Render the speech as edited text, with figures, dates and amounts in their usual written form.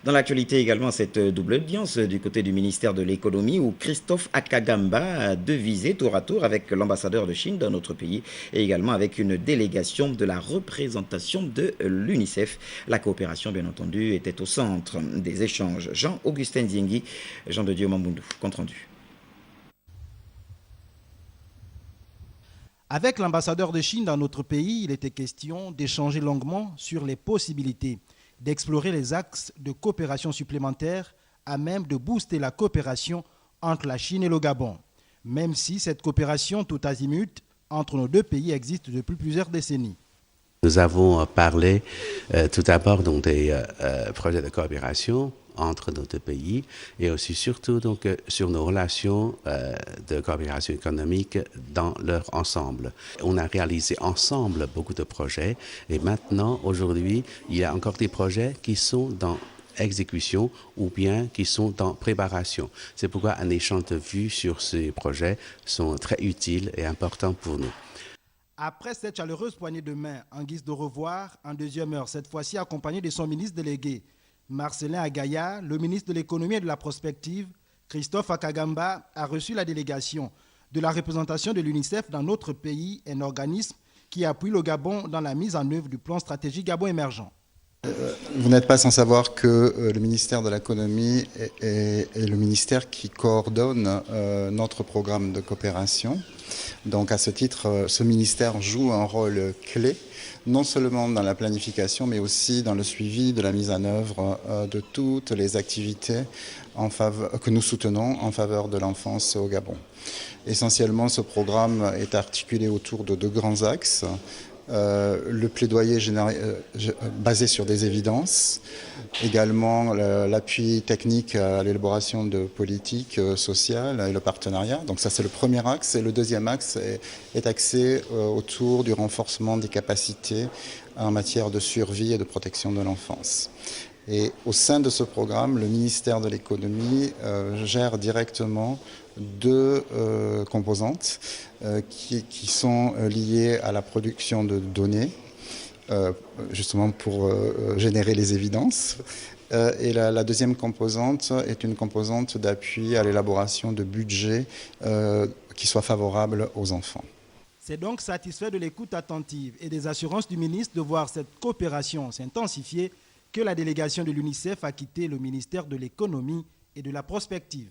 Dans l'actualité également, cette double audience du côté du ministère de l'économie où Christophe Akagamba a devisé tour à tour avec l'ambassadeur de Chine dans notre pays et également avec une délégation de la représentation de l'UNICEF. La coopération, bien entendu, était au centre des échanges. Jean-Augustin Diengui, Jean de Dieu Mamboundou, compte rendu. Avec l'ambassadeur de Chine dans notre pays, il était question d'échanger longuement sur les possibilités d'explorer les axes de coopération supplémentaires à même de booster la coopération entre la Chine et le Gabon, même si cette coopération tout azimut entre nos deux pays existe depuis plusieurs décennies. Nous avons parlé tout d'abord donc, des projets de coopération entre nos deux pays et aussi surtout donc, sur nos relations de coopération économique dans leur ensemble. On a réalisé ensemble beaucoup de projets et maintenant, aujourd'hui, il y a encore des projets qui sont dans exécution ou bien qui sont en préparation. C'est pourquoi un échange de vues sur ces projets sont très utiles et importants pour nous. Après cette chaleureuse poignée de main en guise de revoir, en deuxième heure, cette fois-ci accompagné de son ministre délégué, Marcelin Agaya, le ministre de l'économie et de la prospective, Christophe Akagamba, a reçu la délégation de la représentation de l'UNICEF dans notre pays, un organisme qui appuie le Gabon dans la mise en œuvre du plan stratégique Gabon émergent. Vous n'êtes pas sans savoir que le ministère de l'économie est le ministère qui coordonne notre programme de coopération. Donc à ce titre, ce ministère joue un rôle clé, non seulement dans la planification, mais aussi dans le suivi de la mise en œuvre de toutes les activités que nous soutenons en faveur de l'enfance au Gabon. Essentiellement, ce programme est articulé autour de deux grands axes. Le plaidoyer basé sur des évidences, également l'appui technique à l'élaboration de politiques sociales et le partenariat. Donc ça c'est le premier axe et le deuxième axe est axé autour du renforcement des capacités en matière de survie et de protection de l'enfance. Et au sein de ce programme, le ministère de l'économie gère directement deux composantes qui sont liées à la production de données, justement pour générer les évidences. Et la deuxième composante est une composante d'appui à l'élaboration de budgets qui soient favorables aux enfants. C'est donc satisfait de l'écoute attentive et des assurances du ministre de voir cette coopération s'intensifier que la délégation de l'UNICEF a quitté le ministère de l'économie et de la prospective.